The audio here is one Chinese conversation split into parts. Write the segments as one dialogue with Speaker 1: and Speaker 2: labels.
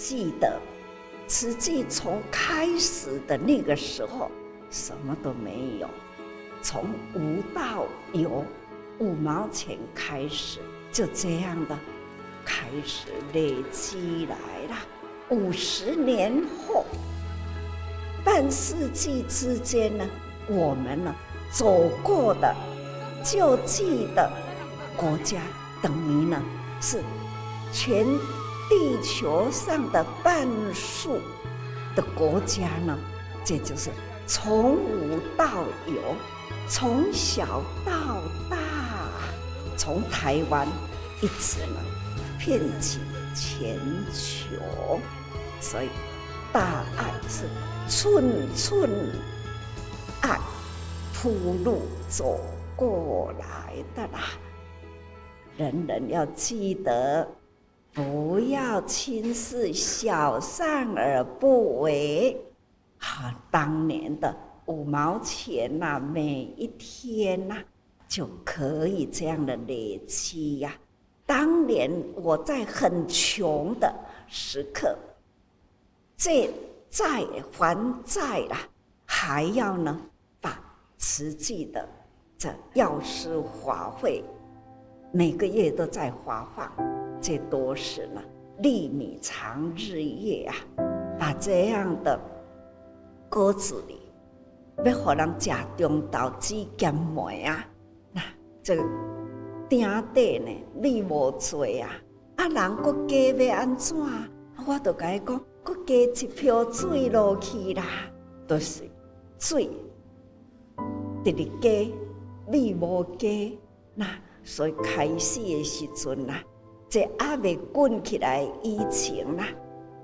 Speaker 1: 记得慈济从开始的那个时候什么都没有，从无到有，5毛钱开始，就这样的开始累积来了。50年后，半世纪之间呢，我们呢走过的救济的国家，等于呢是全地球上的半数的国家呢，这就是从无到有，从小到大，从台湾一直呢遍及全球，所以大爱是寸寸爱铺路走过来的啦。人人要记得，不要轻视，小善而不为。当年的5毛钱呐，每一天呐，就可以这样的累积呀。当年我在很穷的时刻，这债还债啦，还要呢把慈济的这药师法会每个月都在发放，这都是呢粒米长日夜啊，把这样的果子里要给人吃中豆子咸糜啊，那这个鼎底呢米无多啊，人佫加要安怎？我就甲伊讲，佫加一瓢水落去啦，就是水直直加，米无加，那所以开始的时阵啦，这还未滚起来以前啦，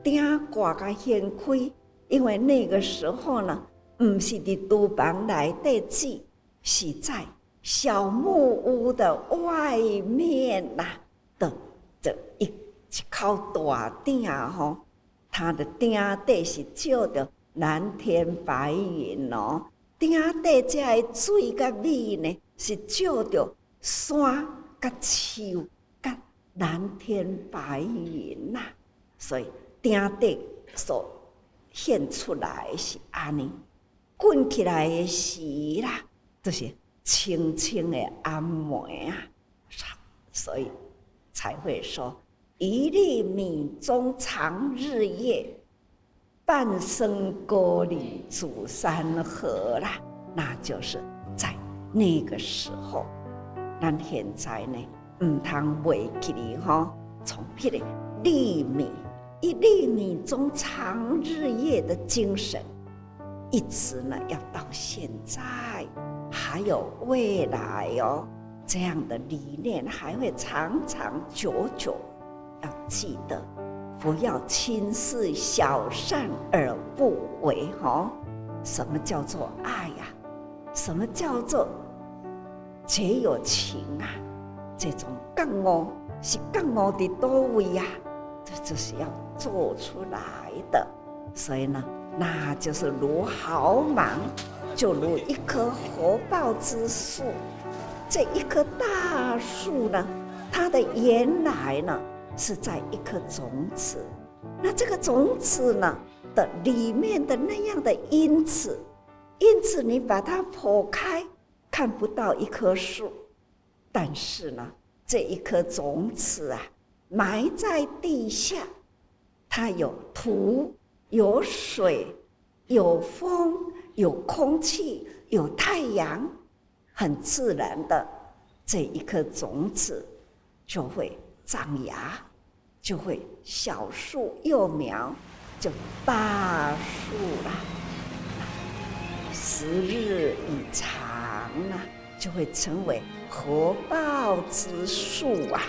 Speaker 1: 鼎挂甲掀开，因为那个时候呢，不是伫厨房内底煮，是在小木屋的外面啦的这一口大鼎吼，它的鼎底是照着蓝天白云哦，鼎底这个水甲米呢是照着山甲树甲蓝天白云呐，所以鼎底所现出来的是安尼，滚起来的时啦，就是清清的暗暝啊，所以才会说一粒米中藏日月，半生锅里煮山河啦。那就是在那个时候，咱现在呢唔通袂记哩吼，从迄个粒米一粒米中藏日月的精神，一直呢要到现在，还有未来哦，这样的理念还会长长久久。要记得，不要轻视小善而不为吼。什么叫做爱呀？什么叫做结有情啊？这种觉悟是觉悟在哪位呀？这就是要做出来的。所以呢，那就是如毫芒，就如一棵合抱之树。这一棵大树呢，它的原来呢是在一颗种子，那这个种子呢的里面的那样的因子你把它剖开，看不到一棵树，但是呢，这一颗种子啊，埋在地下，它有土、有水、有风、有空气、有太阳，很自然的，这一颗种子就会长芽，就会小树幼苗，就大树啦。时日已长啊，就会成为合抱之树啊。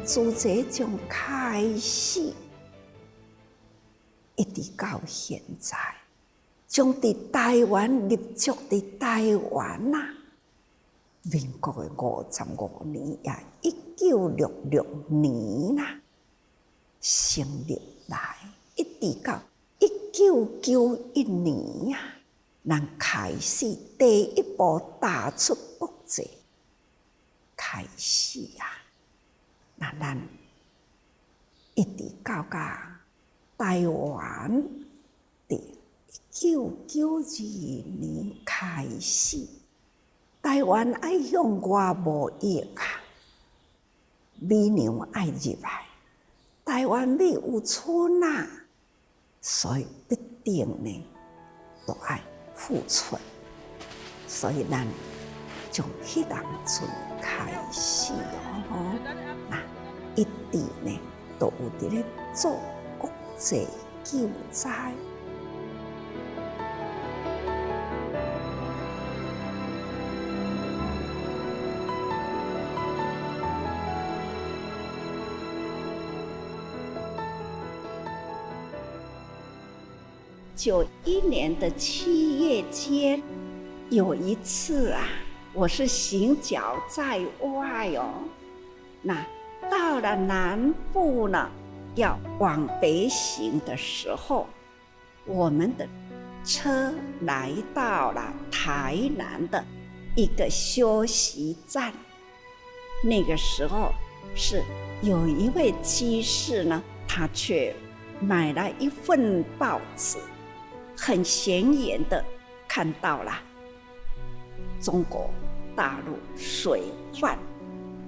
Speaker 1: 自这从开始，一直到现在，将伫台湾立足伫台湾呐，民国的55年也1966年呐，成立来，一直到1991年啊，咱开始第一步踏出国际，开始啊，那咱一直到台湾伫1992年开始，台湾爱向外贸易啊，美娘爱入来，台湾美有村啊，所以必定呢都爱付出，所以咱从迄当阵开始那一直呢都有伫咧做国际救灾。91年的7月间，有一次啊，我是行脚在外哦，那到了南部呢，要往北行的时候，我们的车来到了台南的一个休息站。那个时候是有一位机士呢，他却买了一份报纸，很显眼的看到了中国大陆水患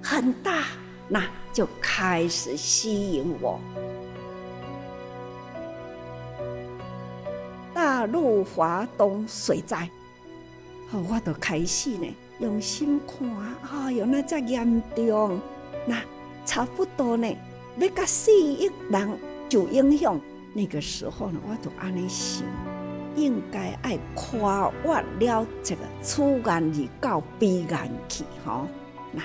Speaker 1: 很大，那就开始吸引我。大陆华东水灾，我就开始呢用心看，哎呦，那这严重，那差不多呢要到4亿人就影响。那个时候呢，我就安尼想，应该爱跨越了这个此岸而到彼岸去吼。那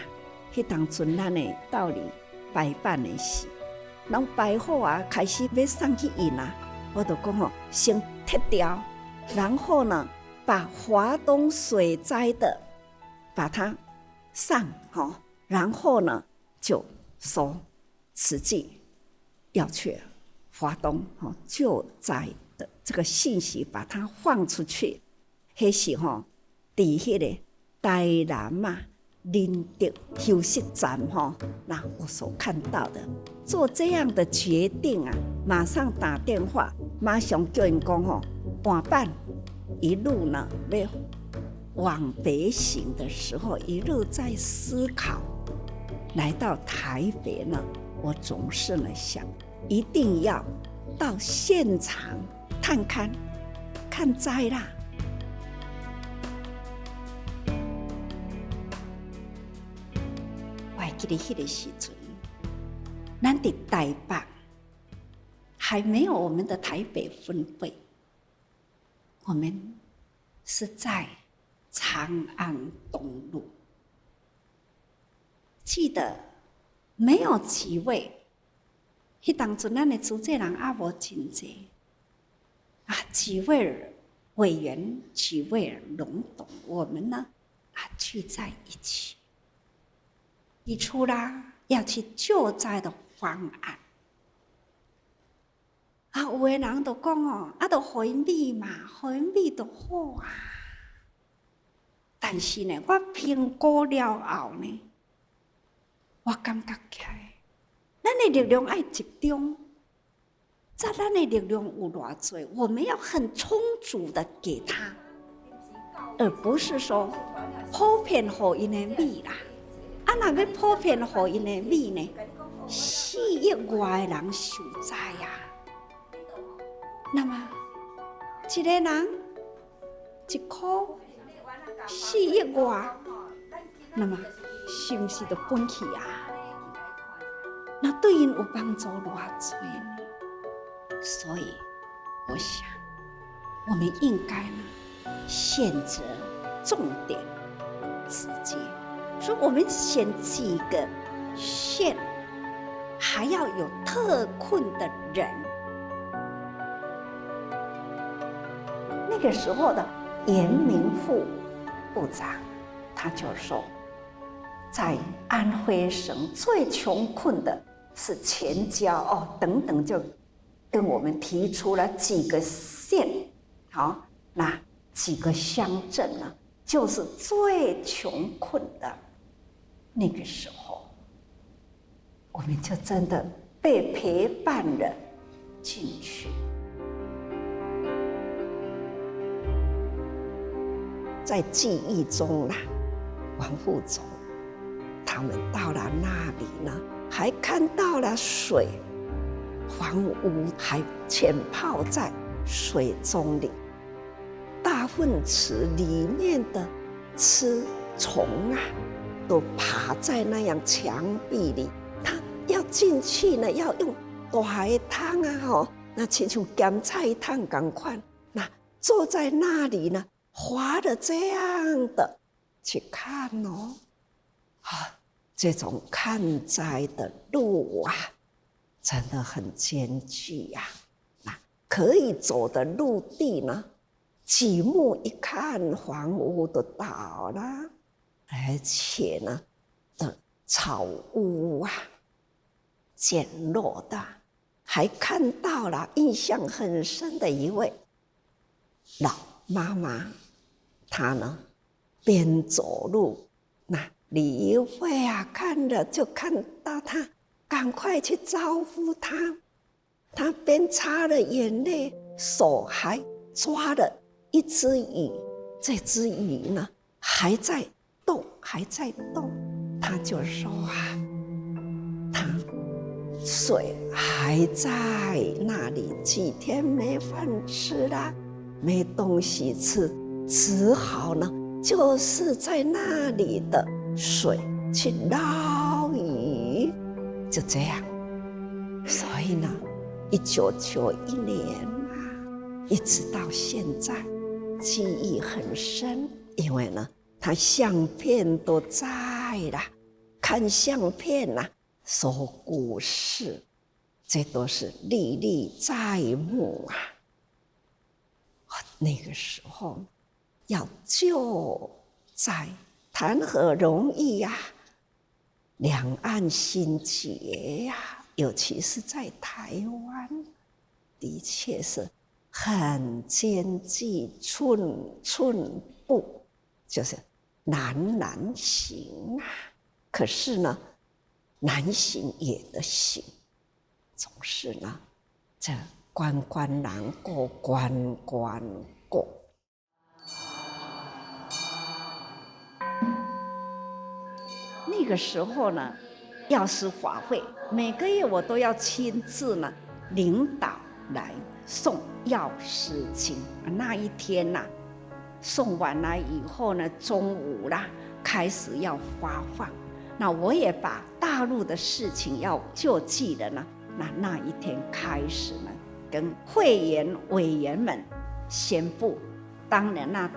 Speaker 1: 迄当阵咱的道理排版的是，拢排好啊，开始要送去印啊，我就讲吼，先剔掉，然后呢，把华东水灾的把它上吼，然后呢就说实际要去华东救灾的这个信息，把它放出去。迄时伫迄个台南嘛，仁德休息站那我所看到的，做这样的决定啊，马上打电话，马上叫人讲晚半一路呢要往北行的时候，一路在思考。来到台北呢，我总是呢想，一定要到现场探勘看灾啦。我还记得迄个时阵，咱伫台北还没有我们的台北分会，我们是在长安东路。记得没有几位，迄当阵咱的主持人也无真侪啊，几位委员、几位龙董，我们呢聚在一起，提出啦要去救灾的方案。有的人就讲就互因米嘛，互因米就好啊。但是呢，我评估了后呢，我感觉起来，咱的力量要集中，在咱的力量有偌多，我们要很充足的给他，而不是说普遍互因的米啦。若要普遍互因的米呢，4亿外的人受灾啊。那么一个人1箍，4亿外，那么是不是就分去啊？那对因有帮助偌多呢？所以我想，我们应该呢选择重点，直接，所以我们选几个县还要有特困的人。那个时候的严明副部长，他就说，在安徽省最穷困的是钱家等等，就跟我们提出了几个县，好，那几个乡镇呢，就是最穷困的。那个时候，我们就真的被陪伴了进去。在记忆中啊，王副总他们到了那里呢，还看到了水，房屋还浸泡在水中里，大粪池里面的螭虫啊，都爬在那样墙壁里。他要进去呢，要用大的桶啊，那亲像咸菜桶同款，那坐在那里呢，滑的这样的去看这种看灾的路啊，真的很艰巨啊。那可以走的陆地呢，举目一看，房屋都倒了，而且呢，的草屋啊，简陋的，还看到了印象很深的一位老妈妈，她呢边走路，那李一慧啊看了就看到她，赶快去招呼她。她边擦了眼泪，手还抓了一只鱼，这只鱼呢还在动，还在动。她就说啊，她水还在那里，几天没饭吃啦，没东西吃，只好呢就是在那里的水去捞鱼，就这样。所以呢1991年啊，一直到现在记忆很深，因为呢他相片都在啦，看相片啦，说故事，这都是历历在目啊。那个时候要救灾谈何容易呀，两岸心结呀，尤其是在台湾，的确是很艰巨，寸寸步，就是难难行啊。可是呢，难行也得行，总是呢，这关关难过关关过。那个时候呢，药师法会每个月我都要亲自呢领导来诵药师经。那一天呢，诵完了以后呢，中午啦开始要发放。那我也把大陆的事情要救济了呢。那一天开始呢，跟会员委员们宣布，当然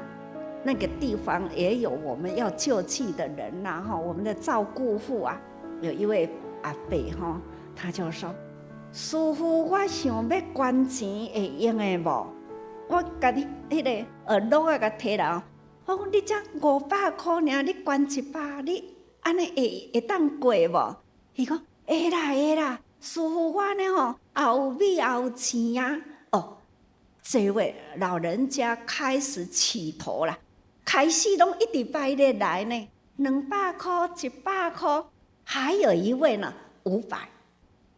Speaker 1: 那个地方也有我们要救济的人呐，我们的照顾户啊，有一位阿伯他就说：“师父，我想要捐钱会用的无？我甲你迄个耳朵啊，甲摕来，我讲你才500块尔，你捐100，你安尼会当过无？”伊讲会啦，师父我呢也有米也有钱啊。这位老人家开始起头了。开始拢一直拜咧来呢，200块、100块，还有一位呢500。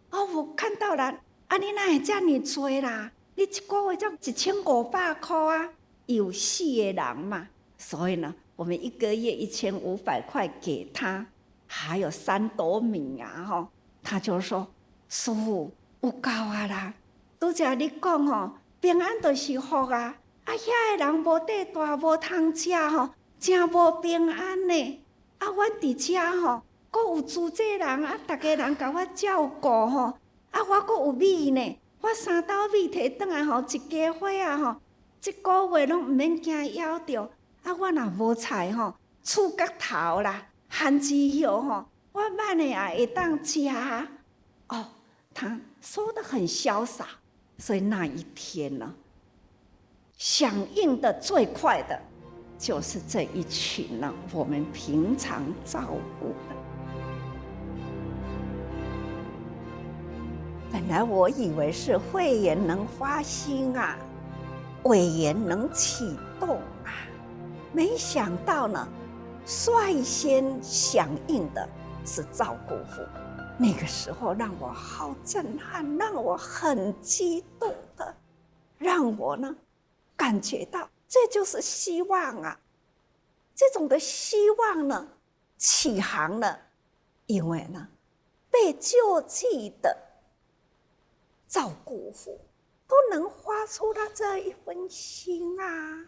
Speaker 1: 我看到了，你哪会这么多啦？你一个月才1500块啊，有4个人嘛，所以呢，我们一个月1500块给他，还有3斗米啊，他就说：“师父有够啊啦，拄则你讲平安就是福啊。”遐个人无地大，无通食真无平安呢。阮伫遮阁有住这人大家人甲我照顾我阁有米呢。我3斗米摕转来一家伙啊一个月拢毋免惊枵着。我若无菜厝角头啦，番薯叶我晚的也会当食。他说得很潇洒，所以那一天呢，响应的最快的就是这一群呢，我们平常照顾的。本来我以为是会员能发心啊，委员能启动啊，没想到呢，率先响应的是赵姑父。那个时候让我好震撼，让我很激动的，让我呢感觉到这就是希望啊！这种的希望呢，起航了，因为呢，被救济的赵姑父都能发出他这一份心啊，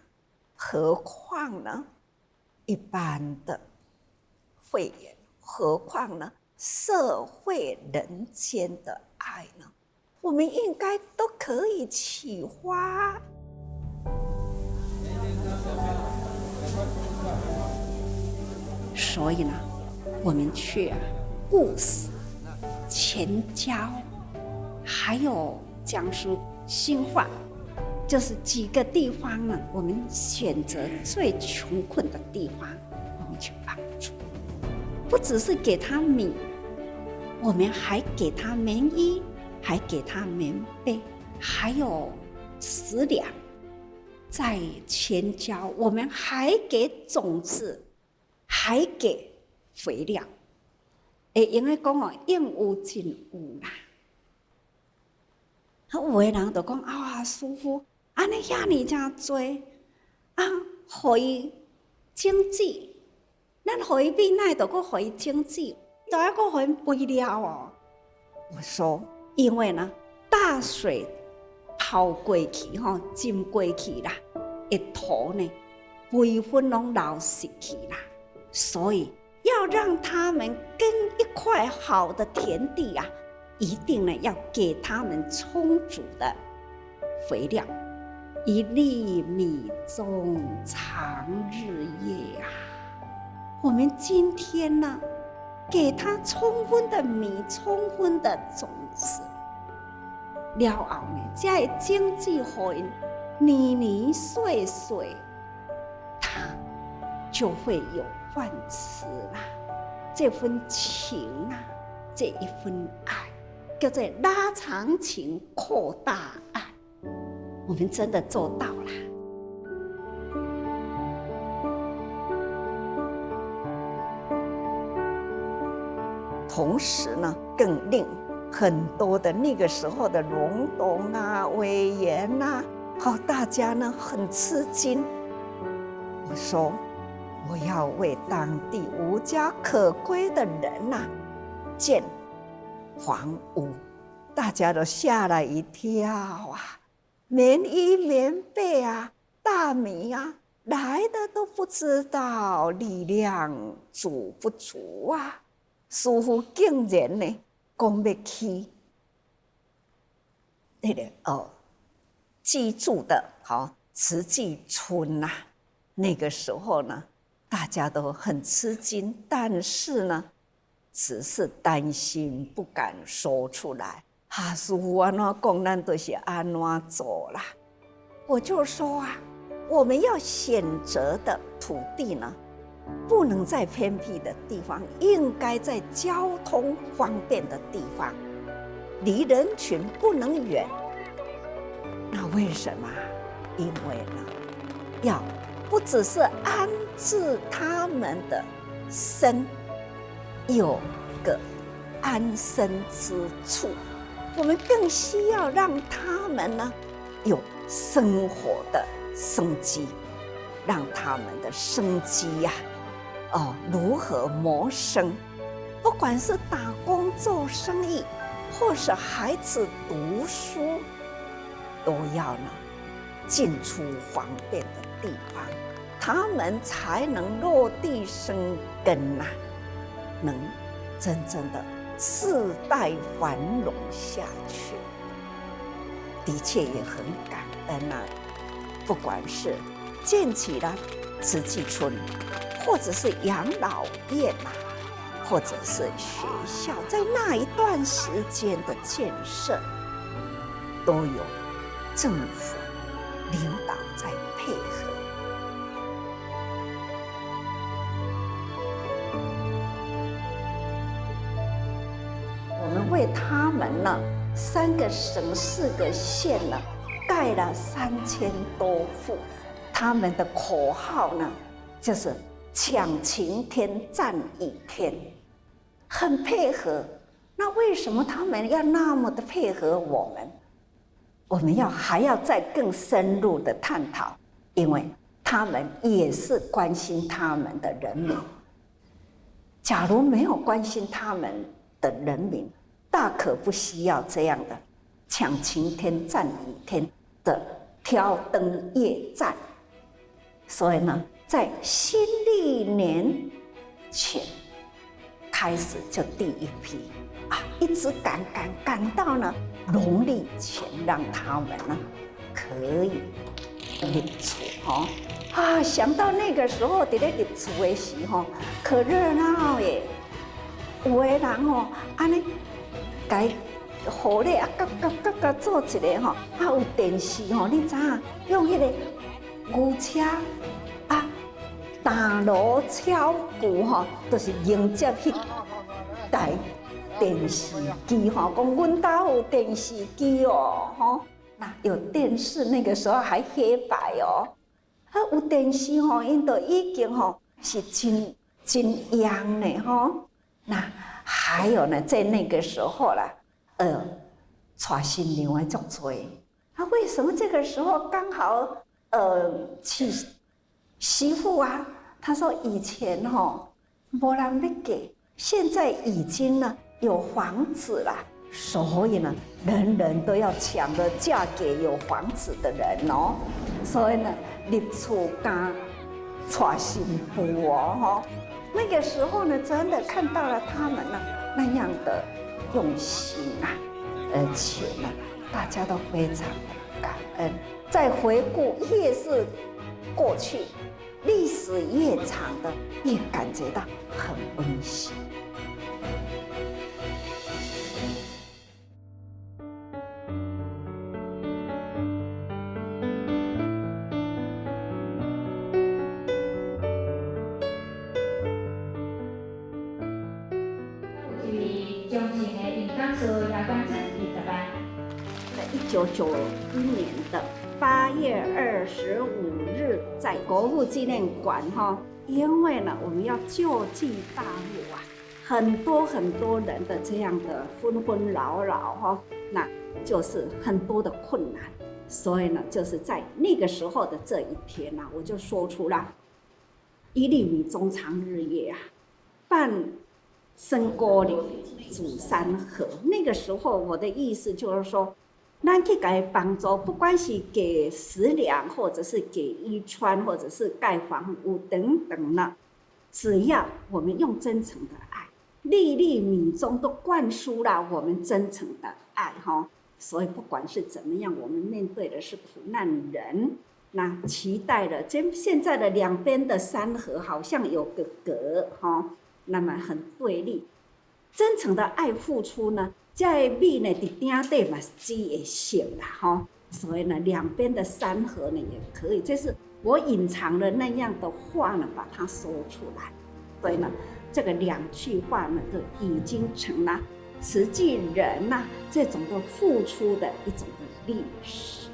Speaker 1: 何况呢，一般的会员，何况呢？社会人间的爱呢，我们应该都可以启发。所以呢，我们去务实、前交，还有江苏新化，就是几个地方呢，我们选择最穷困的地方，我们去帮助，不只是给他米。我们还给他棉衣，还给他棉被，还有食粮。在前交，我们还给种子，还给肥料。因为讲应有尽有啦。有的人就讲师父，安尼遐尼真多互伊经济，咱互伊米奶，就搁互伊经济。都要搁还肥料哦。我说，因为呢，大水泡过去浸过去啦，一土呢，培分拢流失去啦，所以要让他们跟一块好的田地啊，一定呢要给他们充足的肥料。一粒米中长日夜啊！我们今天呢？给他充分的米，充分的种子，了后呢，才会经济互因年年岁岁，他就会有饭吃啦。这份情啊，这一份爱，叫做拉长情，扩大爱。我们真的做到了。同时呢，更令很多的那个时候的龙董啊、委员啊，大家呢很吃惊。我说，我要为当地无家可归的人建房屋，大家都吓了一跳啊！棉衣、棉被啊、大米啊，来的都不知道，力量足不足啊！师父竟然呢，讲要去那个居住的慈济村那个时候呢，大家都很吃惊，但是呢，只是担心不敢说出来。师父安怎讲，咱就是安怎做啦。我就说我们要选择的土地呢，不能在偏僻的地方，应该在交通方便的地方，离人群不能远。那为什么？因为呢，要不只是安置他们的身，有个安身之处，我们更需要让他们呢有生活的生机，让他们的生机如何谋生？不管是打工做生意，或是孩子读书，都要呢进出方便的地方，他们才能落地生根能真正的世代繁荣下去。的确也很感恩不管是建起了慈济村，或者是养老院或者是学校，在那一段时间的建设，都有政府领导在配合。我们为他们呢，3个省4个县呢，盖了3000多户。他们的口号呢，就是抢晴天，占雨天，很配合。那为什么他们要那么的配合我们？我们还要再更深入的探讨，因为他们也是关心他们的人民。假如没有关心他们的人民，大可不需要这样的抢晴天占雨天的挑灯夜战。所以呢，在新历年前开始就第一批一直赶到呢农历前，让他们呢可以入厝想到那个时候在咧入厝的时候，可热闹耶！有的人安尼该火咧甲做一个有电视你知影用迄个牛车打锣敲鼓就是迎接迄台电视机讲阮家有电视机那有电视，那个时候还黑白有电视因就已经是真样呢那还有呢，在那个时候啦，娶新娘的足多。为什么这个时候刚好娶媳妇他说以前没人要嫁，现在已经呢有房子啦，所以呢人人都要抢着嫁给有房子的人所以呢入厝敢娶新妇那个时候呢，真的看到了他们呢那样的用心而且呢，大家都非常的感恩。再回顾越是过去，历史越长的，越感觉到很温馨。1991年的8月25日，在国父纪念馆因为呢我们要救济大陆很多人的这样的纷扰那就是很多的困难，所以呢就是在那个时候的这一天我就说出了一粒米中藏日月伴生锅里煮山河。那个时候我的意思就是说，咱去给帮助，不管是给食粮，或者是给衣穿，或者是盖房屋等等呢，只要我们用真诚的爱，粒粒米中都灌输了我们真诚的爱所以不管是怎么样，我们面对的是苦难人，那期待了现在的两边的山河好像有个隔那么很对立。真诚的爱付出呢，在米呢在鼎底嘛是煮会熟啦所以呢两边的山河呢也可以，这是我隐藏了那样的话呢把它说出来。所以呢这个2句话呢就已经成了慈济人这种的付出的一种的历史。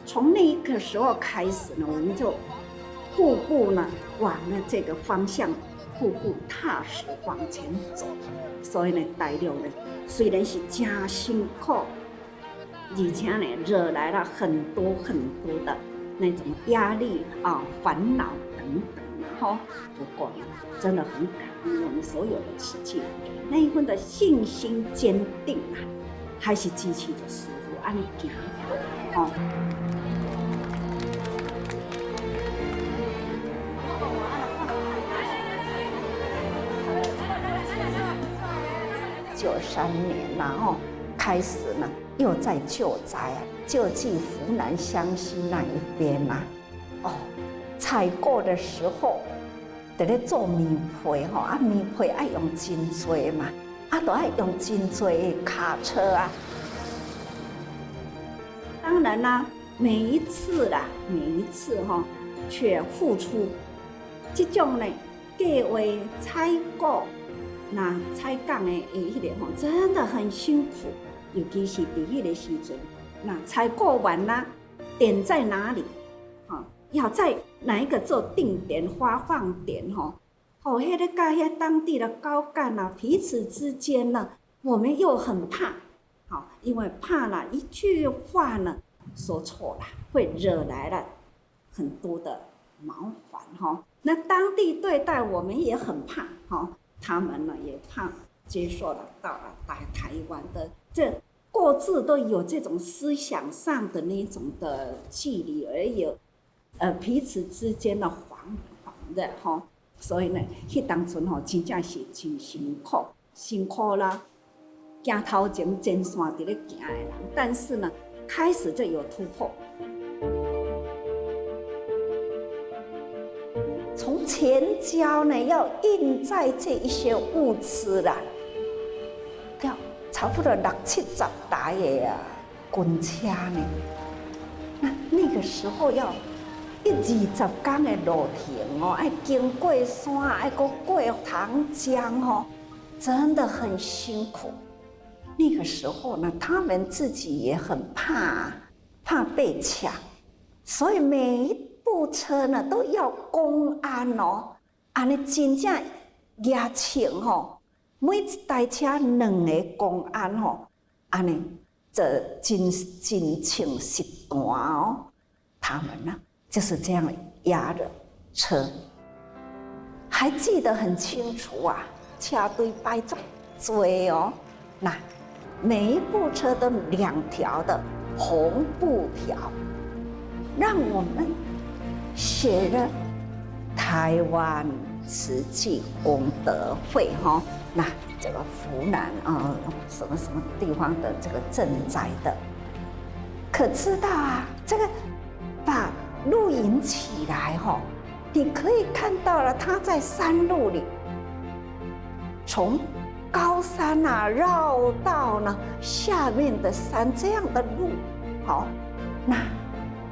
Speaker 1: 从那一个时候开始呢，我们就步步呢往了这个方向步步踏实往前走。所以呢大陆呢虽然是真辛苦，而且呢惹来了很多的那种压力烦恼等等不过呢真的很感恩我们所有的慈济人那一份的信心坚定还是支持着师父这样走93年开始呢又在救灾救济湖南湘西那一边采购的时候在咧做棉被吼，啊棉被爱用真多嘛，啊都爱用真多的卡车啊。当然啦，每一次吼，却付出，这种呢计划采购，那采购的迄个吼，真的很辛苦，尤其是伫迄个时阵，那采购完啦，点在哪里？要在哪一个做定点发放点吼？迄个甲遐当地的高干啊，彼此之间呢，我们又很怕，因为怕了一句话呢说错了，会惹来了很多的麻烦哈。那当地对待我们也很怕哈，他们呢也怕接受了到了台湾的这各自都有这种思想上的那种的距离，而有彼此之间的惶的哈，所以呢，迄当阵吼真正是真辛苦啦，行头前前线伫咧行的人，但是呢，开始就有突破。从前交呢，要运载这一些物资啦，要差不多60-70台的军车呢，那个时候要120天的路程哦，爱经过山，爱过长江哦，真的很辛苦。那个时候呢，他们自己也很怕被抢，所以每一部车呢都要公安哦，安尼真正严请吼，每一台车2个公安吼，安尼这真请实弹哦，他们呢就是这样压着车，还记得很清楚啊，车队摆足多哦，那每一部车都2条的红布条，让我们写了台湾慈济功德会哈，那这个湖南什么地方的这个赈灾的，可知道啊，这个把录影起来哈，你可以看到了他在山路里，从高山啊绕到呢下面的山这样的路，好，那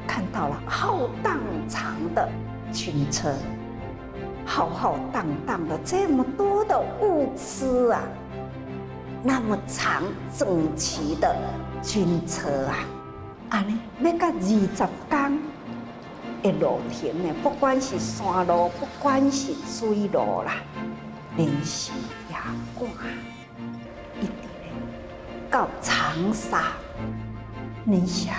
Speaker 1: 看到了浩荡长的军车，浩浩荡荡的这么多的物资啊，那么长整齐的军车啊，安尼要到20天的路程呢，不管是山路，不管是水路啦，连时也赶，一直到长沙。你想，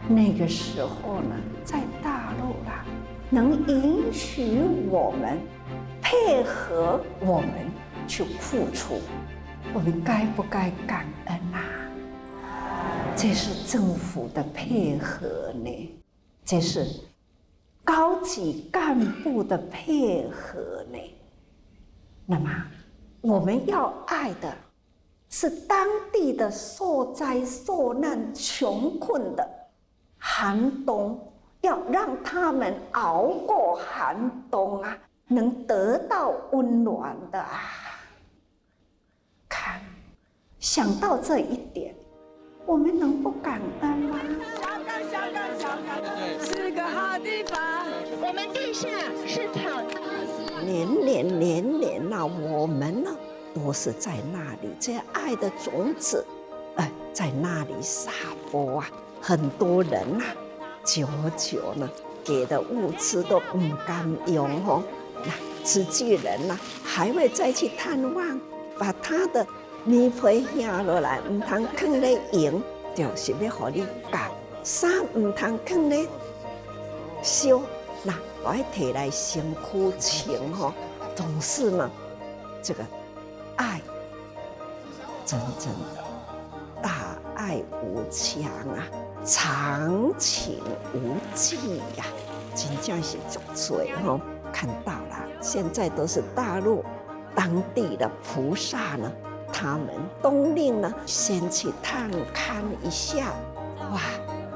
Speaker 1: 那个时候呢，在大陆啦，能允许我们配合我们去付出，我们该不该感恩啊？这是政府的配合呢，这是高级干部的配合呢。那么我们要爱的是当地的受灾受难穷困的寒冬，要让他们熬过寒冬啊，能得到温暖的啊。看，想到这一点，我们能不感恩吗？小港是个好地方，我们地下是跑道。年啊，我们呢都是在那里，这爱的种子，在那里撒播啊。很多人啊，久呢，给的物资都不敢用哦。那慈济人呢，还会再去探望，把他的棉被下落来，唔通放咧用，就是要互你夹。衫唔通放咧烧，那我要摕来身躯穿吼，总是呢，这个爱真正的大爱无疆啊，长情无际呀，真正是足多吼。看到了，现在都是大陆当地的菩萨呢，他们冬令呢，先去探看一下，哇！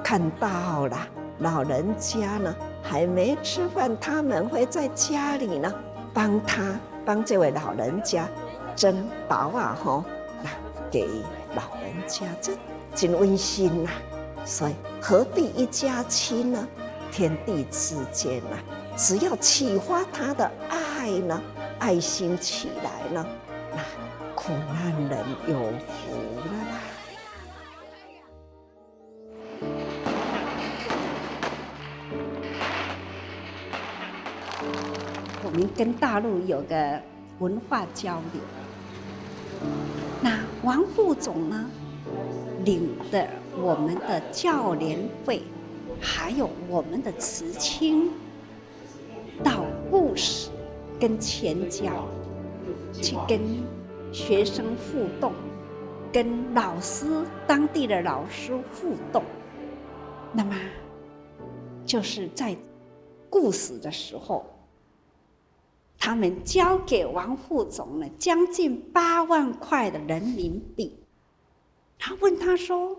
Speaker 1: 看到了，老人家呢还没吃饭，他们会在家里呢帮这位老人家蒸包啊那给老人家，这真温馨呐。所以何必一家亲呢？天地之间呐，只要启发他的爱呢，爱心起来呢，那苦难人有福了啦。我们跟大陆有个文化交流，那王副总呢，领的我们的教联会，还有我们的慈青，到部室跟前教去跟学生互动，跟老师当地的老师互动。那么就是在故事的时候，他们交给王副总呢将近8万块的人民币。他问他说：“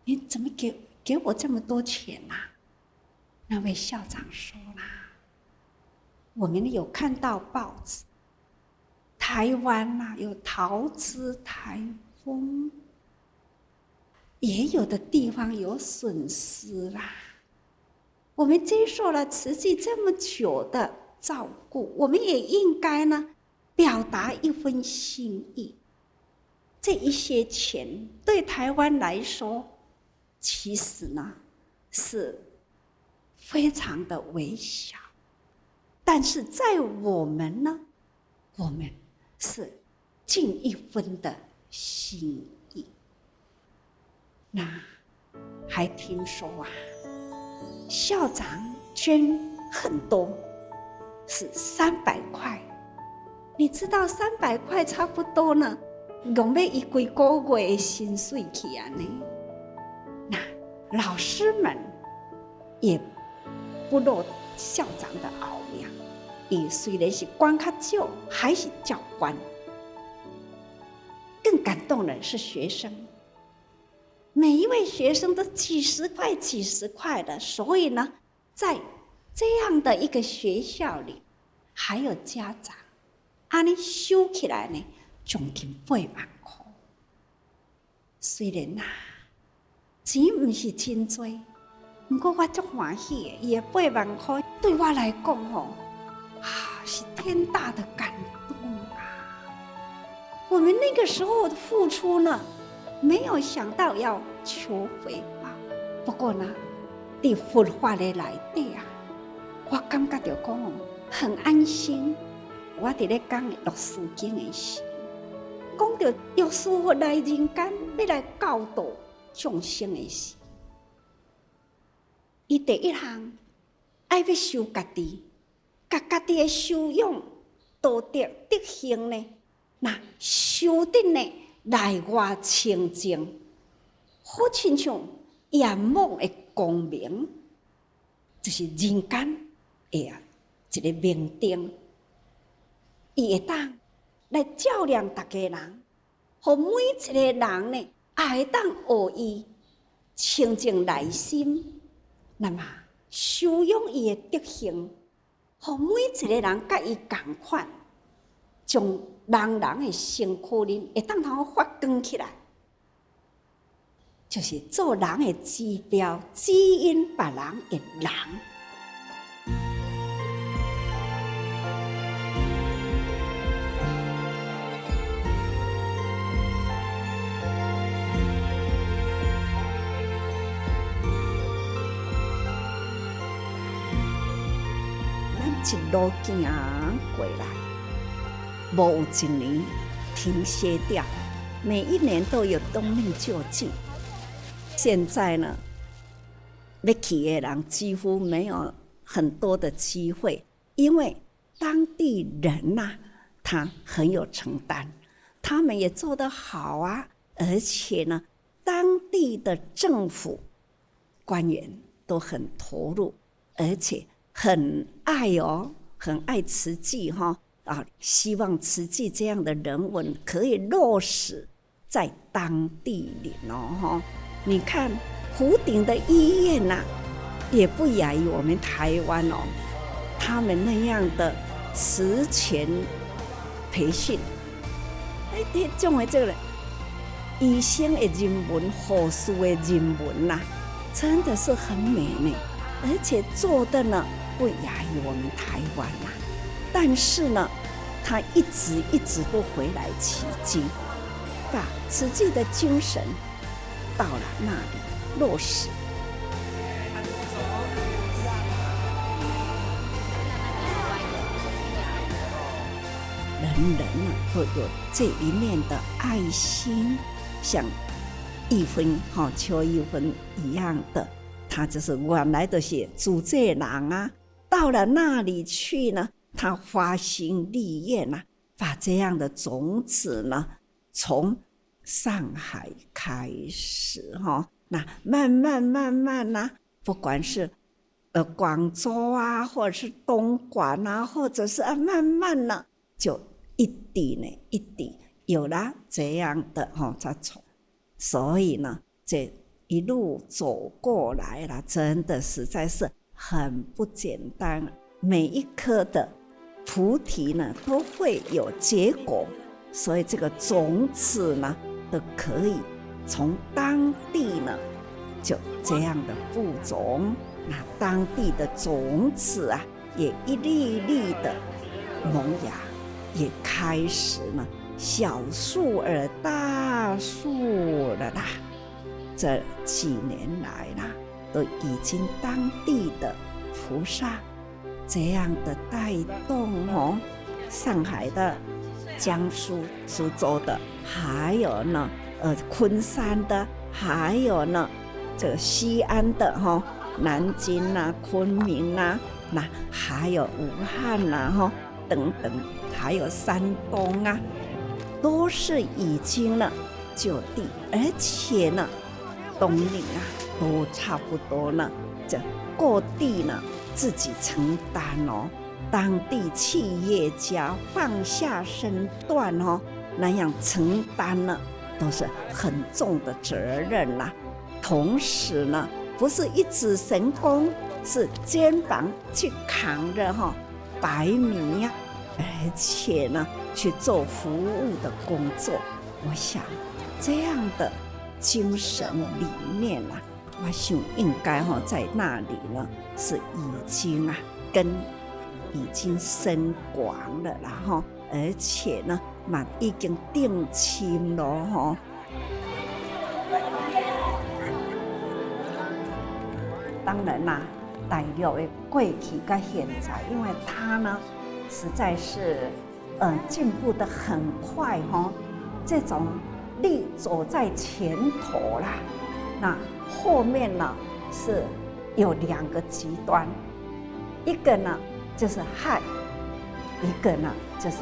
Speaker 1: 你怎么给我这么多钱啊？”那位校长说啦：“我们有看到报纸，台湾有桃枝台风，也有的地方有损失啦。我们接受了慈济这么久的照顾，我们也应该呢表达一份心意。这一些钱对台湾来说，其实呢是非常的微小，但是在我们呢，我们是尽一分的心意。那还听说校长捐很多，是300块。你知道300块差不多呢，用要一规个月的薪水去啊呢。那老师们也不落校长的奥妙，伊虽然是官较少，还是教官。更感动的是学生，每一位学生都几十块的，所以呢，在这样的一个学校里，还有家长，安尼收起来呢，将近8万块。虽然钱不是真多，不过我足欢喜的，伊的8万块对我来讲是天大的感动啊！我们那个时候的付出呢，没有想到要求回报。不过呢，在佛法的内底我感觉到讲很安心。我在咧讲六师经的时，讲到耶稣来人间要来教导众生的时，伊第一项爱要修家己，把家己的修养、道德、德行呢，那修得呢内外清净，好亲像眼目的光明，就是人间的一个明灯。伊会当来照亮大家人，互每一个人呢，也会当学伊清净内心，那么修养伊的德行，互每一个人甲伊同款，将人的身躯呢会当通发光起来，就是做人的指标，指引别人的人。一路行过来，无有一年停歇掉，每一年都有冬令救济。现在呢，要去的人几乎没有很多的机会，因为当地人他很有承担，他们也做得好而且呢，当地的政府官员都很投入，而且很爱很爱慈济希望慈济这样的人文可以落实在当地里你看湖顶的医院也不亚于我们台湾他们那样的慈前培训，迄种的这个医生的人文、护士的人文呐，真的是很美呢，而且做的呢不亚于我们台湾呐。但是呢，他一直都回来取经，把慈济的精神到了那里落实。人人呢都有这一面的爱心，像义芬邱义芬一样的，他就是原来的是主这人啊，到了那里去呢，他发心立愿啊，把这样的种子呢，从上海开始那慢慢啊，不管是广州啊，或者是东莞啊，或者是慢慢呢，就一滴呢一滴有了这样的才从，所以呢，这一路走过来了，真的实在是很不简单。每一颗的菩提呢，都会有结果，所以这个种子呢，都可以从当地呢，就这样的播种，那当地的种子啊，也一粒粒的萌芽，也开始呢，小树而大树了啦。这几年来啦，都已经当地的菩萨这样的带动上海的、江苏、苏州的，还有呢，昆山的，还有呢，这个西安的南京啊、昆明啊，那还有武汉啊等等，还有山东啊，都是已经呢就地，而且呢，东岭啊都差不多呢，这各地呢自己承担当地企业家放下身段那样承担呢，都是很重的责任啦。同时呢，不是一指神功，是肩膀去扛着白米呀，而且呢去做服务的工作。我想这样的精神理念啊，我想应该在那里呢是已经根已经深广了啦而且呢已经定亲了当然啦，大陆的过去跟现在，因为它呢实在是进步得很快这种力走在前头啦。那后面呢是有两个极端，一个呢就是害，一个呢就是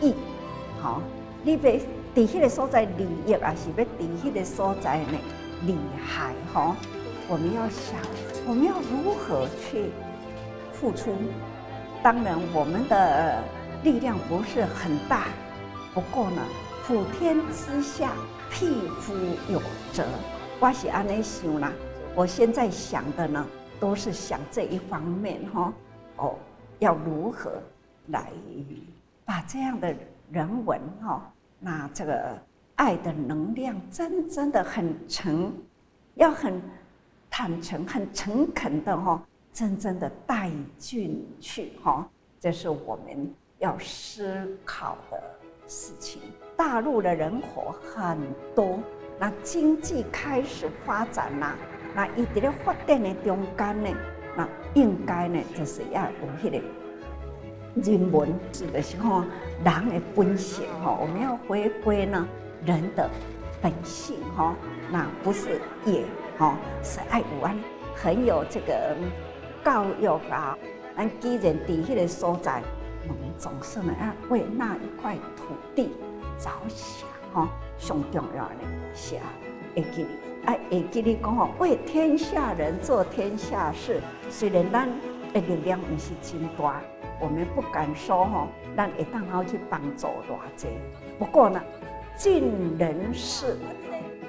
Speaker 1: 益。你要在那个所在利益，还是要在那个所在呢利害我们要想，我们要如何去付出？当然，我们的力量不是很大，不过呢，普天之下，匹夫有责。我是安尼想啦，我现在想的呢，都是想这一方面要如何来把这样的人文那这个爱的能量，真的要很坦诚、很诚恳的真的带进去这是我们要思考的事情。大陆的人口很多，那经济开始发展啦，那伊在咧发展的中间呢，那应该呢就是要有迄个人文，指的是人的本性我们要回归呢人的本性那不是也是爱有很有这个教育啊。咱既然在迄个所在，我们总是呢要为那一块土地着想上重要的是会记得讲为天下人做天下事。虽然咱的力量不是真大，我们不敢说咱会当好去帮助偌济。不过呢，尽人事，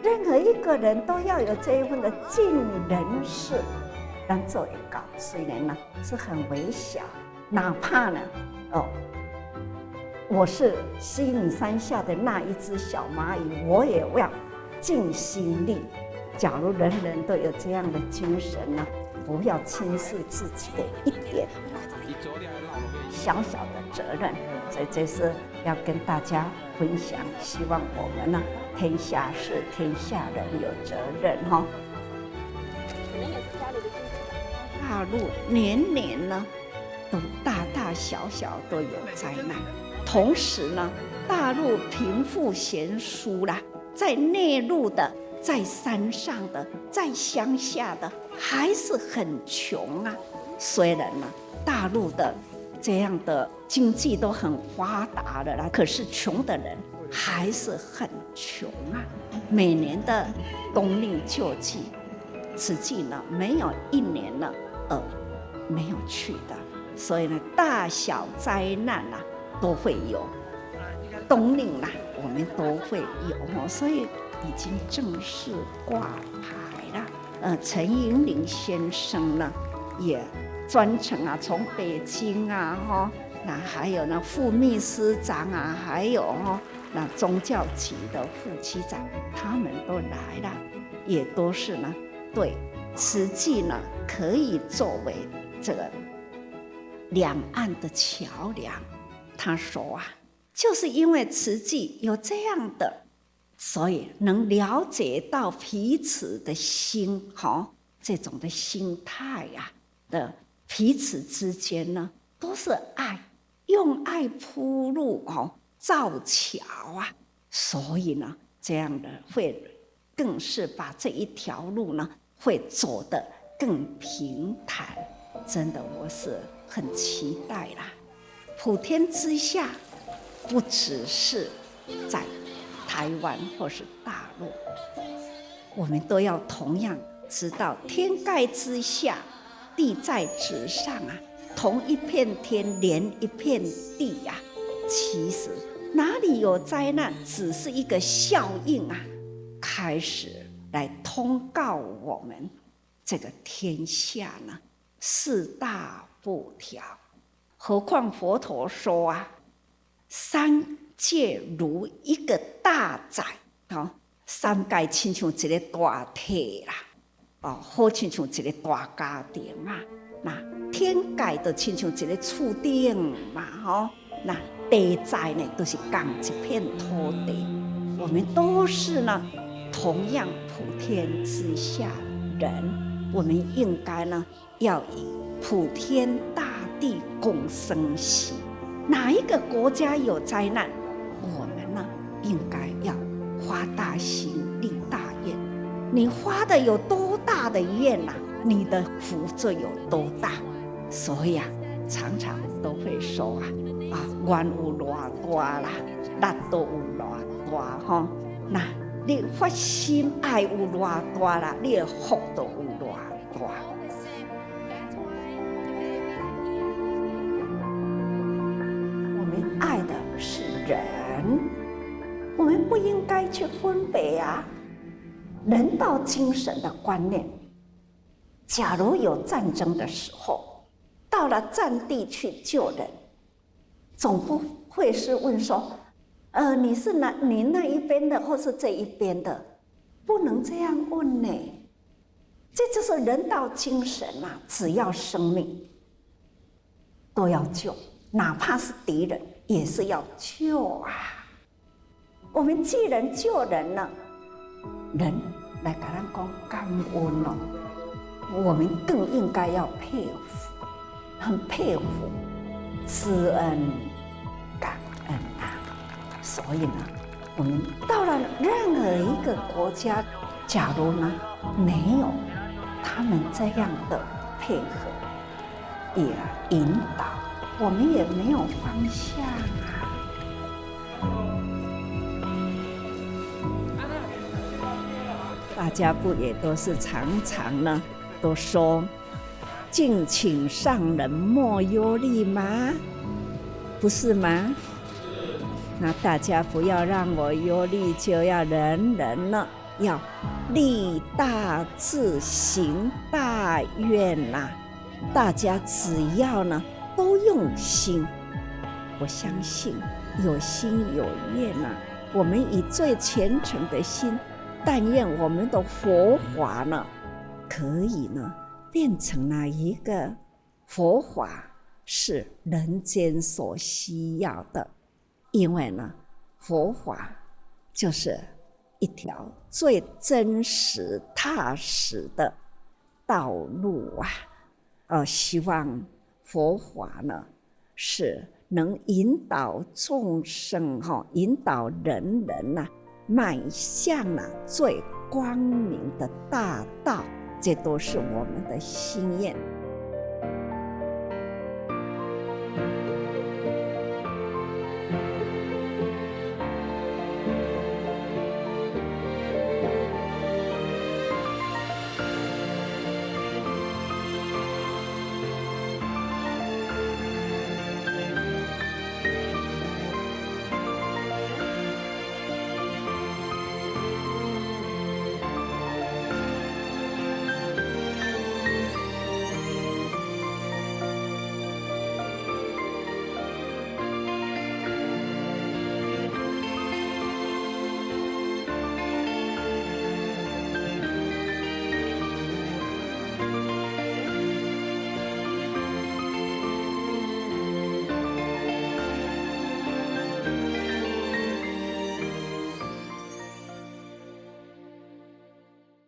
Speaker 1: 任何一个人都要有这一份的尽人事，咱做会到。虽然呢是很微小，哪怕呢，我是西米山下的那一只小蚂蚁，我也要尽心力。假如人人都有这样的精神呢，不要轻视自己的一点小小的责任，所以这是要跟大家分享。希望我们呢，天下事天下人有责任哈。大陆年年呢，都大大小小都有灾难，同时呢，大陆贫富悬殊啦，在内陆的，在山上的，在乡下的，还是很穷啊。虽然呢，大陆的这样的经济都很发达了啦，可是穷的人还是很穷啊。每年的冬令救济，慈济呢没有一年呢没有去的，所以呢大小灾难啊都会有，冬令啦我们都会有，所以已经正式挂牌了。陈寅龄先生呢也专程啊从北京啊那还有呢副秘书长啊，还有那宗教局的副局长，他们都来了，也都是呢对慈济呢可以作为这个两岸的桥梁。他说啊，就是因为慈济有这样的，所以能了解到彼此的心，这种的心态的彼此之间呢，都是爱，用爱铺路造桥啊，所以呢，这样的会更是把这一条路呢，会走得更平坦。真的，我是很期待啦。普天之下，不只是在台湾或是大陆，我们都要同样知道，天盖之下，地在之上啊，同一片天连一片地啊。其实哪里有灾难，只是一个效应啊，开始来通告我们这个天下呢四大不调。何况佛陀说啊，三界如一个大宅，三界亲像一个大体啦，好亲像一个大家庭啊。那天界就亲像一个厝顶嘛，那地宅呢都是共一片土地。我们都是呢同样普天之下人，我们应该呢要以普天大地共生息。哪一个国家有灾难，我们呢应该要发大心立大愿。你发的有多大的愿啊，你的福就有多大。所以常常都会说愿有偌大啦，力都有偌大那你发心爱有偌大啦，你的福都有偌大。我们爱的是人，我们不应该去分别人道精神的观念。假如有战争的时候，到了战地去救人，总不会是问说你是你那一边的，或是这一边的，不能这样问呢。这就是人道精神只要生命都要救，哪怕是敌人也是要救我们既然救人了，人来跟咱讲感恩我们更应该要佩服，很佩服，知恩感恩所以呢，我们到了任何一个国家，假如呢没有他们这样的配合也引导，我们也没有方向大家不也都是常常呢都说敬请上人莫忧虑吗？不是吗？那大家不要让我忧虑，就要人人呢要立大志行大愿大家只要呢都用心。我相信有心有愿啊，我们以最虔诚的心，但愿我们的佛法呢，可以呢变成了一个佛法是人间所需要的。因为呢，佛法就是一条最真实踏实的道路啊！希望佛法呢是能引导众生引导人迈向最光明的大道，这都是我们的心愿。